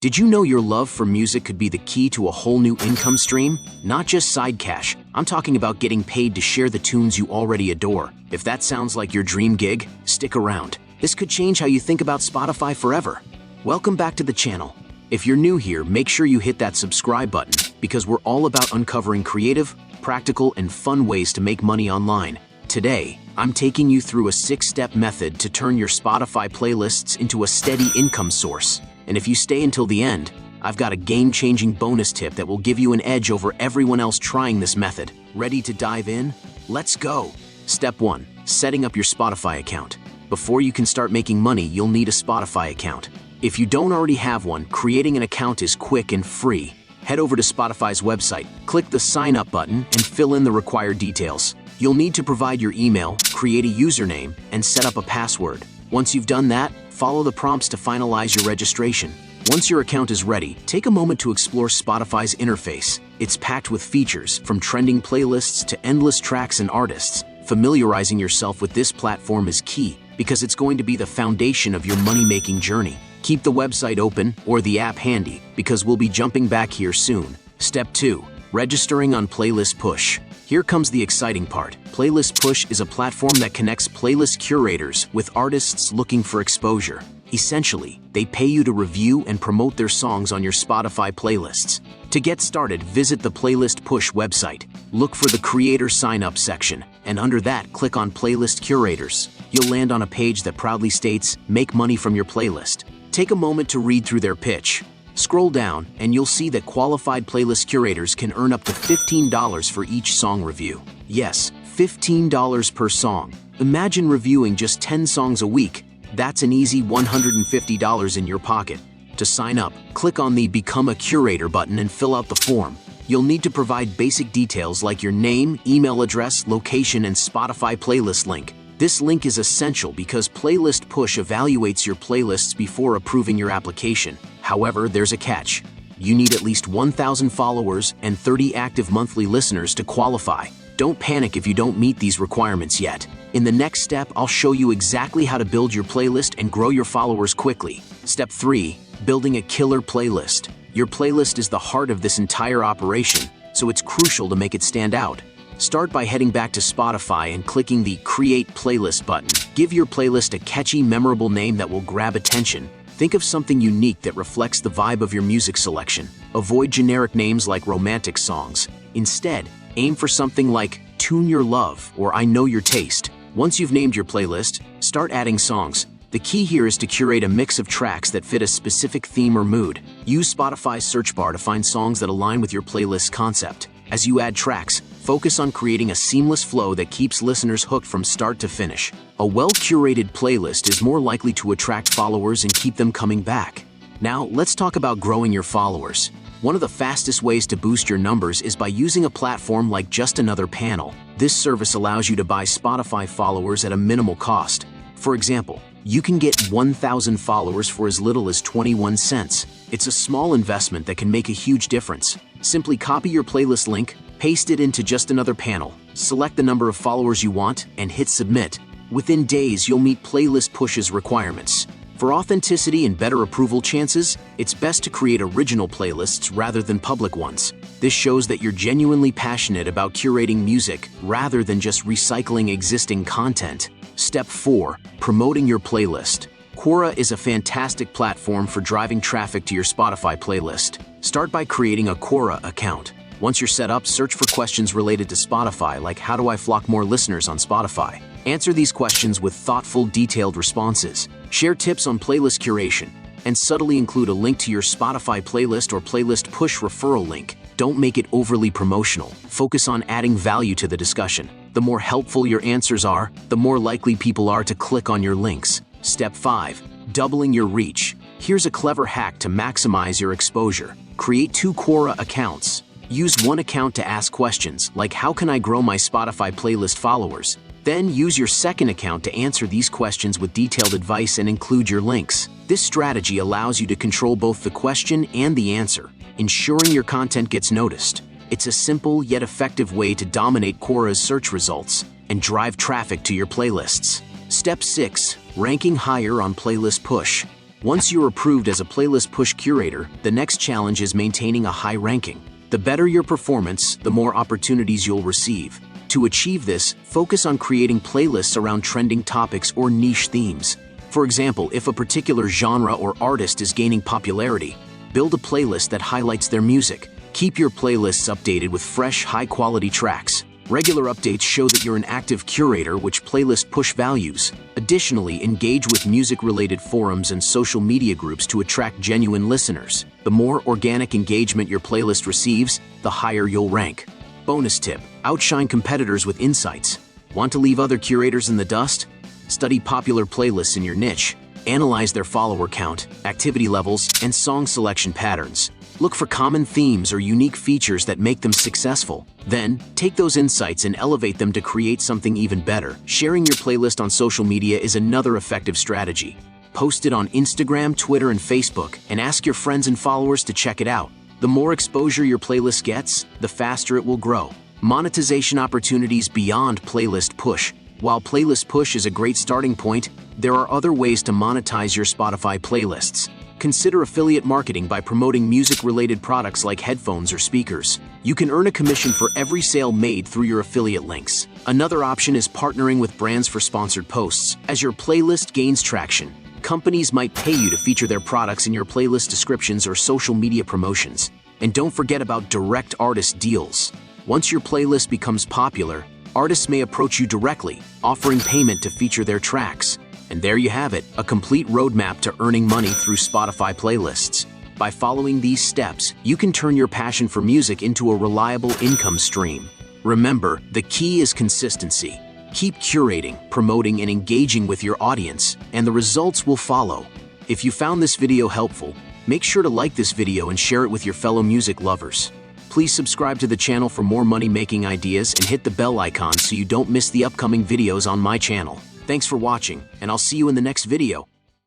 Did you know your love for music could be the key to a whole new income stream? Not just side cash, I'm talking about getting paid to share the tunes you already adore. If that sounds like your dream gig, stick around. This could change how you think about Spotify forever. Welcome back to the channel. If you're new here, make sure you hit that subscribe button because we're all about uncovering creative, practical, and fun ways to make money online. Today, I'm taking you through a 6-step method to turn your Spotify playlists into a steady income source. And if you stay until the end, I've got a game-changing bonus tip that will give you an edge over everyone else trying this method. Ready to dive in? Let's go! Step 1. Setting up your Spotify account. Before you can start making money, you'll need a Spotify account. If you don't already have one, creating an account is quick and free. Head over to Spotify's website, click the Sign Up button, and fill in the required details. You'll need to provide your email, create a username, and set up a password. Once you've done that, follow the prompts to finalize your registration. Once your account is ready, take a moment to explore Spotify's interface. It's packed with features, from trending playlists to endless tracks and artists. Familiarizing yourself with this platform is key, because it's going to be the foundation of your money-making journey. Keep the website open or the app handy, because we'll be jumping back here soon. Step 2. Registering on Playlist Push. Here comes the exciting part. Playlist Push is a platform that connects playlist curators with artists looking for exposure. Essentially, they pay you to review and promote their songs on your Spotify playlists. To get started, visit the Playlist Push website. Look for the Creator Sign Up section, and under that, click on Playlist Curators. You'll land on a page that proudly states, "Make money from your playlist." Take a moment to read through their pitch. Scroll down, and you'll see that qualified playlist curators can earn up to $15 for each song review. Yes, $15 per song. Imagine reviewing just 10 songs a week. That's an easy $150 in your pocket. To sign up, click on the Become a Curator button and fill out the form. You'll need to provide basic details like your name, email address, location, and Spotify playlist link. This link is essential because Playlist Push evaluates your playlists before approving your application. However, there's a catch. You need at least 1,000 followers and 30 active monthly listeners to qualify. Don't panic if you don't meet these requirements yet. In the next step, I'll show you exactly how to build your playlist and grow your followers quickly. Step 3. Building a killer playlist. Your playlist is the heart of this entire operation, so it's crucial to make it stand out. Start by heading back to Spotify and clicking the Create Playlist button. Give your playlist a catchy, memorable name that will grab attention. Think of something unique that reflects the vibe of your music selection. Avoid generic names like romantic songs. Instead, aim for something like Tune Your Love or I Know Your Taste. Once you've named your playlist, start adding songs. The key here is to curate a mix of tracks that fit a specific theme or mood. Use Spotify's search bar to find songs that align with your playlist concept. As you add tracks, focus on creating a seamless flow that keeps listeners hooked from start to finish. A well-curated playlist is more likely to attract followers and keep them coming back. Now, let's talk about growing your followers. One of the fastest ways to boost your numbers is by using a platform like Just Another Panel. This service allows you to buy Spotify followers at a minimal cost. For example, you can get 1,000 followers for as little as 21 cents. It's a small investment that can make a huge difference. Simply copy your playlist link, paste it into Just Another Panel, select the number of followers you want, and hit Submit. Within days, you'll meet Playlist Push's requirements. For authenticity and better approval chances, it's best to create original playlists rather than public ones. This shows that you're genuinely passionate about curating music rather than just recycling existing content. Step 4. Promoting your playlist. Quora is a fantastic platform for driving traffic to your Spotify playlist. Start by creating a Quora account. Once you're set up, search for questions related to Spotify, like how do I flock more listeners on Spotify? Answer these questions with thoughtful, detailed responses. Share tips on playlist curation, and subtly include a link to your Spotify playlist or Playlist Push referral link. Don't make it overly promotional. Focus on adding value to the discussion. The more helpful your answers are, the more likely people are to click on your links. Step 5. Doubling your reach. Here's a clever hack to maximize your exposure. Create 2 Quora accounts. Use one account to ask questions, like how can I grow my Spotify playlist followers? Then use your second account to answer these questions with detailed advice and include your links. This strategy allows you to control both the question and the answer, ensuring your content gets noticed. It's a simple yet effective way to dominate Quora's search results and drive traffic to your playlists. Step 6. Ranking higher on Playlist Push. Once you're approved as a playlist push curator, the next challenge is maintaining a high ranking. The better your performance, the more opportunities you'll receive. To achieve this, focus on creating playlists around trending topics or niche themes. For example, if a particular genre or artist is gaining popularity, build a playlist that highlights their music. Keep your playlists updated with fresh, high-quality tracks. Regular updates show that you're an active curator, which playlist push values. Additionally, engage with music-related forums and social media groups to attract genuine listeners. The more organic engagement your playlist receives, the higher you'll rank. Bonus tip: outshine competitors with insights. Want to leave other curators in the dust? Study popular playlists in your niche. Analyze their follower count, activity levels, and song selection patterns. Look for common themes or unique features that make them successful. Then, take those insights and elevate them to create something even better. Sharing your playlist on social media is another effective strategy. Post it on Instagram, Twitter, and Facebook, and ask your friends and followers to check it out. The more exposure your playlist gets, the faster it will grow. Monetization opportunities beyond playlist push. While playlist push is a great starting point, there are other ways to monetize your Spotify playlists. Consider affiliate marketing by promoting music-related products like headphones or speakers. You can earn a commission for every sale made through your affiliate links. Another option is partnering with brands for sponsored posts. As your playlist gains traction, companies might pay you to feature their products in your playlist descriptions or social media promotions. And don't forget about direct artist deals. Once your playlist becomes popular, artists may approach you directly, offering payment to feature their tracks. And there you have it, a complete roadmap to earning money through Spotify playlists. By following these steps, you can turn your passion for music into a reliable income stream. Remember, the key is consistency. Keep curating, promoting, and engaging with your audience, and the results will follow. If you found this video helpful, make sure to like this video and share it with your fellow music lovers. Please subscribe to the channel for more money-making ideas and hit the bell icon so you don't miss the upcoming videos on my channel. Thanks for watching, and I'll see you in the next video.